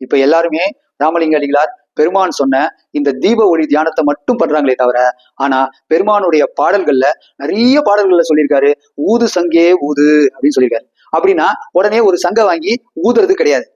இப்ப எல்லாருமே ராமலிங்க அடிகளார் பெருமான் சொன்ன இந்த தீப ஒளி தியானத்தை மட்டும் பண்றாங்களே தவிர, ஆனா பெருமானுடைய பாடல்கள்ல நிறைய பாடல்கள்ல சொல்லியிருக்காரு ஊது சங்கே ஊது அப்படின்னு சொல்லியிருக்காரு. அப்படின்னா உடனே ஒரு சங்க வாங்கி ஊதுறது கிடையாது.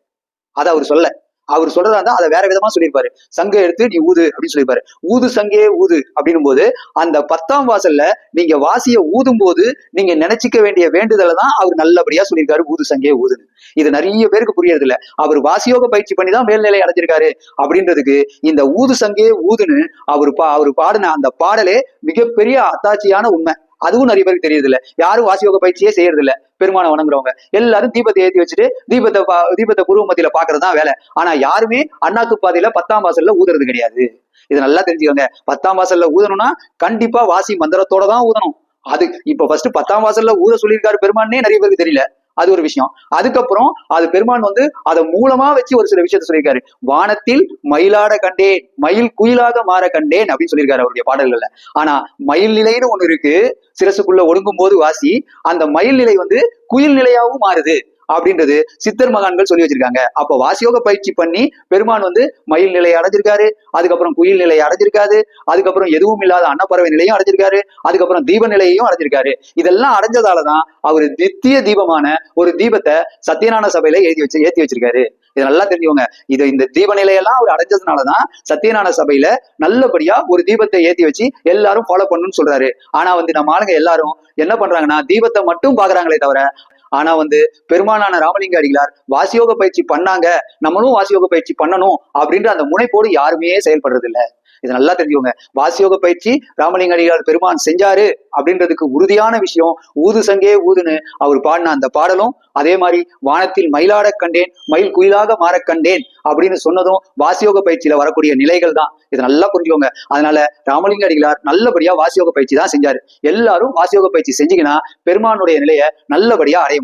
அதை அவர் சொல்ல, அவர் சொல்றதா இருந்தா அதை வேற விதமா சொல்லியிருப்பாரு. சங்க எடுத்து நீ ஊது அப்படின்னு சொல்லியிருப்பாரு. ஊது சங்கே ஊது அப்படின்னும் போது அந்த 10ஆம் வாசல்ல நீங்க வாசிய ஊதும் போது நீங்க நினைச்சிக்க வேண்டிய வேண்டுதலை தான் அவர் நல்லபடியா சொல்லியிருக்காரு ஊது சங்கே ஊதுன்னு. இது நிறைய பேருக்கு புரியறது இல்ல. அவர் வாசியோக பயிற்சி பண்ணி தான் மேல்நிலை அடைஞ்சிருக்காரு அப்படின்றதுக்கு இந்த ஊது சங்கே ஊதுன்னு அவர் பாடின அந்த பாடலே மிகப்பெரிய அத்தாட்சியான உண்மை. அதுவும் நிறைய பேருக்கு தெரியுது இல்ல. யாரும் வாசியோக பயிற்சியே செய்யறது இல்ல. பெருமான வணங்குறவங்க எல்லாரும் தீபத்தை ஏற்றி வச்சுட்டு தீபத்தை பூர்வ மத்தியில பாக்குறதுதான் வேலை. ஆனா யாருமே அண்ணாத்து பாதையில 10ஆம் வாசல்ல ஊதுறது கிடையாது. இது நல்லா தெரிஞ்சுக்கோங்க. 10ஆம் வாசல்ல ஊதணும்னா கண்டிப்பா வாசி மந்திரத்தோட தான் ஊதணும். அது இப்ப ஃபர்ஸ்ட் 10ஆம் வாசல்ல ஊத சொல்லியிருக்காரு பெருமானே நிறைய பேருக்கு தெரியல. அது ஒரு விஷயம். அதுக்கப்புறம் அது பெருமான் அதை மூலமா வச்சு ஒரு சில விஷயத்த சொல்லியிருக்காரு. வானத்தில் மயிலாட கண்டேன், மயில் குயிலாக மாற கண்டேன் அப்படின்னு சொல்லியிருக்காரு அவருடைய பாடல்கள்ல. ஆனா மயில் நிலைன்னு ஒண்ணு இருக்கு. சிரசுக்குள்ள ஒடுங்கும் போது வாசி அந்த மயில் நிலை குயில் நிலையாவும் மாறுது அப்படின்றது சித்தர் மகான்கள் சொல்லி வச்சிருக்காங்க. அப்ப வாசியோக பயிற்சி பண்ணி பெருமான் மயில் நிலையை அடைஞ்சிருக்காரு, அதுக்கப்புறம் குயில் நிலையை அடைஞ்சிருக்காரு, அதுக்கப்புறம் எதுவும் இல்லாத அன்னப்பறவை நிலையும் அடைஞ்சிருக்காரு, அதுக்கப்புறம் தீப நிலையையும் அடைஞ்சிருக்காரு. இதெல்லாம் அடைஞ்சதாலதான் அவரு நித்திய தீபமான ஒரு தீபத்தை சத்தியஞான சபையில ஏத்தி வச்சிருக்காரு. இதை நல்லா தெரிஞ்சுக்கோங்க. இந்த தீப நிலையெல்லாம் அவர் அடைஞ்சதுனாலதான் சத்தியஞான சபையில நல்லபடியா ஒரு தீபத்தை ஏத்தி வச்சு எல்லாரும் ஃபாலோ பண்ணணும்னு சொல்றாரு. ஆனா நம்ம ஆளுங்க எல்லாரும் என்ன பண்றாங்கன்னா தீபத்தை மட்டும் பாக்குறாங்களே தவிர, ஆனா பெருமானான ராமலிங்க அடிகளார் வாசியோக பயிற்சி பண்ணாங்க, நம்மளும் வாசியோக பயிற்சி பண்ணணும் அப்படின்ற அந்த முனைப்போடு யாருமே செயல்படுறது இல்லை. இது நல்லா தெரிஞ்சுக்கோங்க. வாசியோக பயிற்சி ராமலிங்க அடிகளார் பெருமான் செஞ்சாரு அப்படின்றதுக்கு உறுதியான விஷயம் ஊது சங்கே ஊதுன்னு அவர் பாடின அந்த பாடலும், அதே மாதிரி வானத்தில் மயிலாட கண்டேன், மயில் குயிலாக மாற கண்டேன் அப்படின்னு சொன்னதும் வாசியோக பயிற்சியில வரக்கூடிய நிலைகள் தான். இதை நல்லா புரிஞ்சுக்கோங்க. அதனால ராமலிங்க அடிகளார் நல்லபடியா வாசியோக பயிற்சி தான் செஞ்சாரு. எல்லாரும் வாசியோக பயிற்சி செஞ்சீங்கன்னா பெருமானுடைய நிலையை நல்லபடியா அடைய